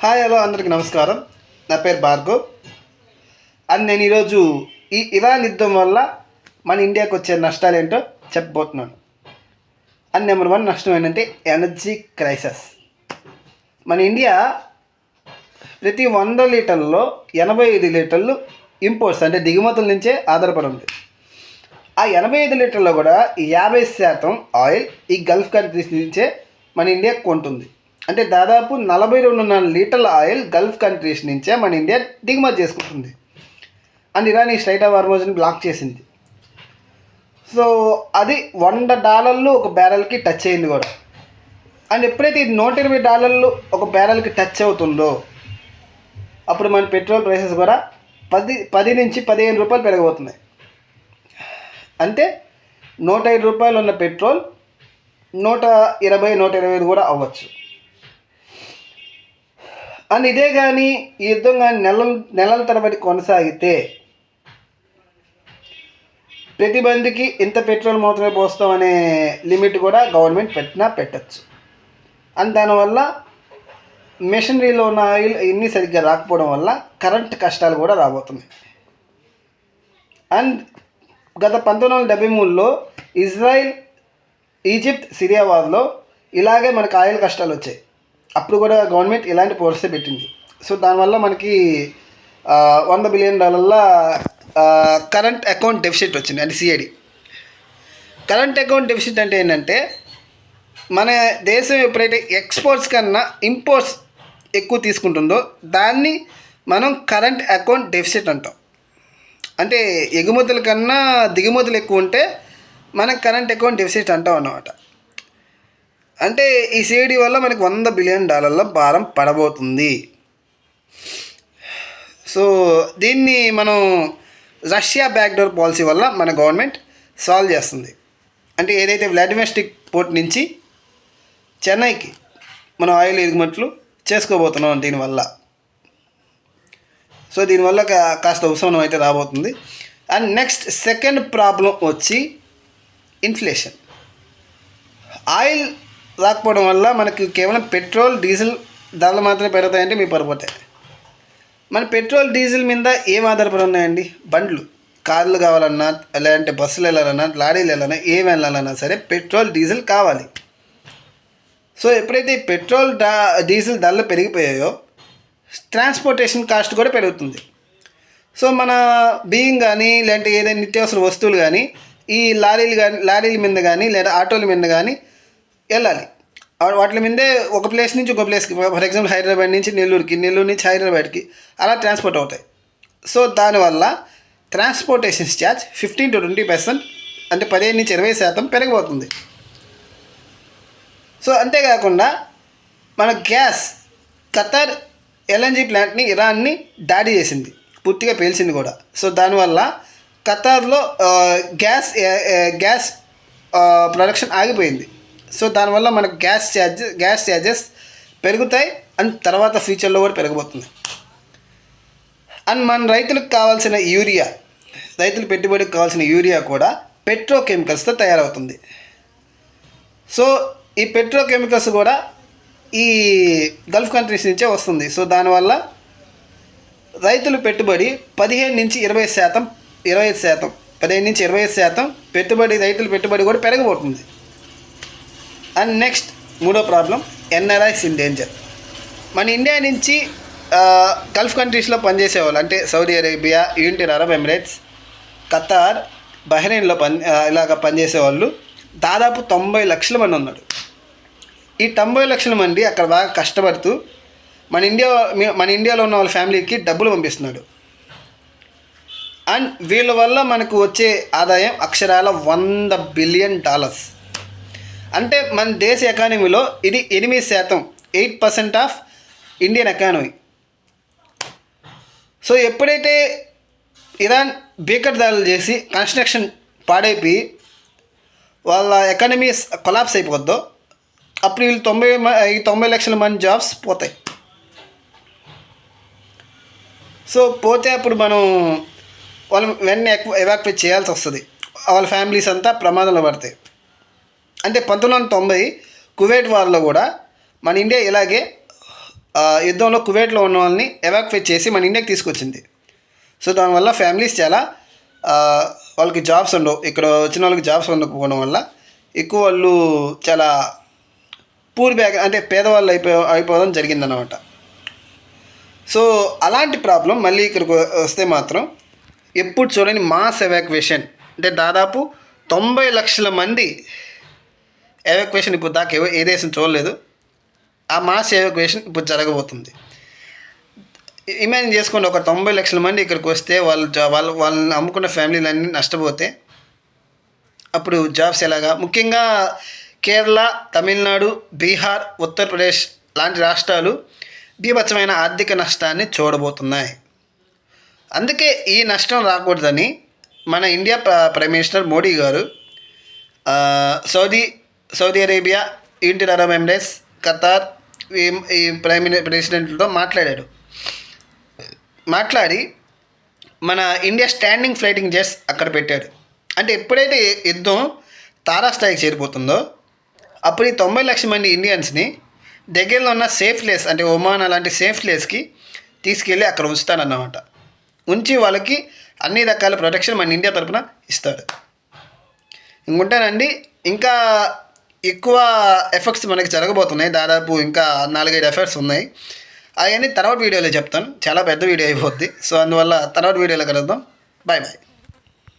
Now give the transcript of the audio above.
Hi hello అందరికీ నమస్కారం. నా పేరు భార్గవ్ అండ్ నేను ఈరోజు ఈ ఇరాన్ యుద్ధం వల్ల మన ఇండియాకి వచ్చే నష్టాలు ఏంటో చెప్పబోతున్నాను. అండ్ నెంబర్ 1 నష్టం ఏంటంటే ఎనర్జీ క్రైసిస్. మన ఇండియా ప్రతి 100 లీటర్లలో 85 లీటర్లు ఇంపోర్ట్స్ అంటే దిగుమతుల నుంచే ఆధారపడి ఉంది. ఆ 85 లీటర్లో కూడా 50% ఆయిల్ ఈ గల్ఫ్ కంట్రీస్ నుంచే మన ఇండియా కొంటుంది. అంటే దాదాపు 42.5 లీటర్ల ఆయిల్ గల్ఫ్ కంట్రీస్ నుంచే మన ఇండియా దిగుమతి చేసుకుంటుంది. అండ్ ఇరాన్ ఈ స్ట్రైట్ ఆఫ్ హార్మోజ్ని బ్లాక్ చేసింది. సో అది $100 ఒక బ్యారెల్కి టచ్ అయింది కూడా. అండ్ ఎప్పుడైతే ఇది $120 ఒక బ్యారెల్కి టచ్ అవుతుందో అప్పుడు మన పెట్రోల్ ప్రైసెస్ కూడా 10 నుంచి 15 రూపాయలు పెరగబోతున్నాయి. అంటే $105 ఉన్న పెట్రోల్ 120, 125 కూడా అవ్వచ్చు. అండ్ ఇదే కానీ ఈ యుద్ధం కానీ నెలల తరబడి కొనసాగితే ప్రతి బండికి ఇంత పెట్రోల్ మాత్రమే పోస్తాం అనే లిమిట్ కూడా గవర్నమెంట్ పెట్టచ్చు. అండ్ దానివల్ల మెషినరీలో ఉన్న ఆయిల్ ఇన్ని సరిగ్గా రాకపోవడం వల్ల కరెంట్ కష్టాలు కూడా రాబోతున్నాయి. అండ్ గత 1973లో ఇజ్రాయిల్, ఈజిప్ట్, సిరియా వార్లో ఇలాగే మనకు ఆయిల్ కష్టాలు వచ్చాయి. అప్పుడు కూడా గవర్నమెంట్ ఇలాంటి పోర్సే పెట్టింది. సో దానివల్ల మనకి $100 బిలియన్ కరెంట్ అకౌంట్ డెఫిసిట్ వచ్చింది, అంటే సిఐడి. కరెంట్ అకౌంట్ డెఫిసిట్ అంటే ఏంటంటే మన దేశం ఎప్పుడైతే ఎక్స్పోర్ట్స్ కన్నా ఇంపోర్ట్స్ ఎక్కువ తీసుకుంటుందో దాన్ని మనం కరెంట్ అకౌంట్ డెఫిసిట్ అంటాం. అంటే ఎగుమతుల కన్నా దిగుమతులు ఎక్కువ ఉంటే మనం కరెంట్ అకౌంట్ డెఫిసిట్ అంటాం అన్నమాట. అంటే ఈ సిఐడి వల్ల మనకి $100 బిలియన్ భారం పడబోతుంది. సో దీన్ని మనం రష్యా బ్యాక్డోర్ పాలసీ వల్ల మన గవర్నమెంట్ సాల్వ్ చేస్తుంది. అంటే ఏదైతే వ్లాడిమిస్టిక్ పోర్ట్ నుంచి చెన్నైకి మనం ఆయిల్ ఎగుమతులు చేసుకోబోతున్నాం దీనివల్ల. సో దీనివల్ల కాస్త ఉపశమనం అయితే రాబోతుంది. అండ్ నెక్స్ట్ సెకండ్ ప్రాబ్లం వచ్చి ఇన్ఫ్లేషన్. ఆయిల్ రాకపోవడం వల్ల మనకి కేవలం పెట్రోల్, డీజిల్ ధరలు మాత్రమే పెరుగుతాయంటే మీ పడిపోతాయి. మన పెట్రోల్, డీజిల్ మీద ఏం ఆధారపడి ఉన్నాయండి? బండ్లు, కార్లు కావాలన్నా, లేదంటే బస్సులు వెళ్ళాలన్నా, లారీలు వెళ్ళాలన్నా, ఏం వెళ్ళాలన్నా సరే పెట్రోల్, డీజిల్ కావాలి. సో ఎప్పుడైతే పెట్రోల్, డీజిల్ ధరలు పెరిగిపోయాయో ట్రాన్స్పోర్టేషన్ కాస్ట్ కూడా పెరుగుతుంది. సో మన బియ్యం కానీ లేదంటే ఏదైనా నిత్యావసర వస్తువులు కానీ ఈ లారీల మీద కానీ లేదా ఆటోల మీద కానీ వెళ్ళాలి. వాటి మీదే ఒక ప్లేస్ నుంచి ఒక ప్లేస్కి, ఫర్ ఎగ్జాంపుల్ హైదరాబాద్ నుంచి నెల్లూరుకి, నెల్లూరు నుంచి హైదరాబాద్కి అలా ట్రాన్స్పోర్ట్ అవుతాయి. సో దానివల్ల ట్రాన్స్పోర్టేషన్ ఛార్జ్ 15 to 20%, అంటే 15 నుంచి 20% పెరిగిపోతుంది. సో అంతేకాకుండా మన గ్యాస్, ఖతర్ ఎల్ఎన్జీ ప్లాంట్ని ఇరాన్ని దాడి చేసింది, పూర్తిగా పేల్చింది కూడా. సో దానివల్ల ఖతర్లో గ్యాస్ ప్రొడక్షన్ ఆగిపోయింది. సో దానివల్ల మనకు గ్యాస్ ఛార్జెస్ పెరుగుతాయి. అండ్ తర్వాత ఫ్యూచర్లో కూడా పెరగబోతుంది. అండ్ మన రైతులకు కావాల్సిన యూరియా, రైతుల పెట్టుబడికి కావాల్సిన యూరియా కూడా పెట్రోకెమికల్స్తో తయారవుతుంది. సో ఈ పెట్రోకెమికల్స్ కూడా ఈ గల్ఫ్ కంట్రీస్ నుంచే వస్తుంది. సో దానివల్ల రైతుల పెట్టుబడి 15 నుంచి 20%, 25%, 15 నుంచి 25% పెట్టుబడి, రైతుల పెట్టుబడి కూడా పెరగబోతుంది. అండ్ నెక్స్ట్ మూడో ప్రాబ్లం, ఎన్ఆర్ఐస్ ఇన్ డేంజర్. మన ఇండియా నుంచి గల్ఫ్ కంట్రీస్లో పనిచేసేవాళ్ళు, అంటే Saudi Arabia, United Arab Emirates, Qatar, బహ్రెయిన్లో ఇలాగ పనిచేసేవాళ్ళు దాదాపు 90 లక్షల మంది ఉన్నారు. ఈ 90 లక్షల మంది అక్కడ బాగా కష్టపడుతూ మన ఇండియాలో ఉన్న వాళ్ళ ఫ్యామిలీకి డబ్బులు పంపిస్తున్నాడు. అండ్ వీళ్ళ వల్ల మనకు వచ్చే ఆదాయం అక్షరాల $100 బిలియన్. అంటే మన దేశ ఎకానమీలో ఇది 8%, 8% ఆఫ్ ఇండియన్ ఎకానమీ. సో ఎప్పుడైతే ఇరాన్ భీకర దాడులు చేసి కన్స్ట్రక్షన్ పాడైపోయి వాళ్ళ ఎకానమీ కొలాప్స్ అయిపోద్దో అప్పుడు వీళ్ళు 90 లక్షల మంది జాబ్స్ పోతాయి. సో పోతే అప్పుడు మనం వాళ్ళు వెంటనే ఎవాక్యుయేట్ చేయాల్సి వస్తుంది. వాళ్ళ ఫ్యామిలీస్ అంతా ప్రమాదంలో పడతాయి. అంటే 1990 కువైట్ వార్లో కూడా మన ఇండియా ఇలాగే యుద్ధంలో కువైట్లో ఉన్న వాళ్ళని ఎవాక్యుయేట్ చేసి మన ఇండియాకి తీసుకొచ్చింది. సో దానివల్ల ఫ్యామిలీస్ చాలా వాళ్ళకి జాబ్స్ ఉండవు, ఇక్కడ వచ్చిన వాళ్ళకి జాబ్స్ ఉండకపోవడం వల్ల ఎక్కువ వాళ్ళు చాలా పూర్ బ్యాక్ అంటే పేదవాళ్ళు అయిపోవడం జరిగిందన్నమాట. సో అలాంటి ప్రాబ్లం మళ్ళీ ఇక్కడికి వస్తే మాత్రం ఎప్పుడు చూడని మాస్ ఎవాక్యుయేషన్, అంటే దాదాపు 90 లక్షల మంది ఎవాక్యుయేషన్ ఇప్పుడు దాకా ఏ దేశం చూడలేదు. ఆ మాస్ ఎవాక్యుయేషన్ ఇప్పుడు జరగబోతుంది. ఇమాజిన్ చేసుకోండి, ఒక 90 లక్షల మంది ఇక్కడికి వస్తే వాళ్ళని అమ్ముకున్న ఫ్యామిలీలన్నీ నష్టపోతే అప్పుడు జాబ్స్ ఎలాగా? ముఖ్యంగా కేరళ, తమిళనాడు, బీహార్, ఉత్తరప్రదేశ్ లాంటి రాష్ట్రాలు బీభత్సమైన ఆర్థిక నష్టాన్ని చూడబోతున్నాయి. అందుకే ఈ నష్టం రాకూడదని మన ఇండియా ప్రైమ్ మినిస్టర్ మోడీ గారు Saudi Arabia, United Arab Emirates, Qatar ఈ ప్రెసిడెంట్లతో మాట్లాడి మన ఇండియా స్టాండింగ్ ఫ్లైటింగ్ జెట్స్ అక్కడ పెట్టాడు. అంటే ఎప్పుడైతే యుద్ధం తారాస్థాయికి చేరిపోతుందో అప్పుడు ఈ 90 లక్షల మంది ఇండియన్స్ని దగ్గరలో ఉన్న సేఫ్ ప్లేస్ అంటే ఒమాన్ అలాంటి సేఫ్ ప్లేస్కి తీసుకెళ్ళి అక్కడ ఉంచుతాడన్నమాట. ఉంచి వాళ్ళకి అన్ని రకాల ప్రొటెక్షన్ మన ఇండియా తరఫున ఇస్తాడు. ఇంకుంటానండి, ఇంకా ఎక్కువ ఎఫెక్ట్స్ మనకి జరగబోతున్నాయి. దాదాపు ఇంకా 4-5 ఎఫెక్ట్స్ ఉన్నాయి. అవన్నీ తర్వాత వీడియోలో చెప్తాను, చాలా పెద్ద వీడియో అయిపోద్ది. సో అందువల్ల తర్వాత వీడియోలో కలుద్దాం. Bye bye.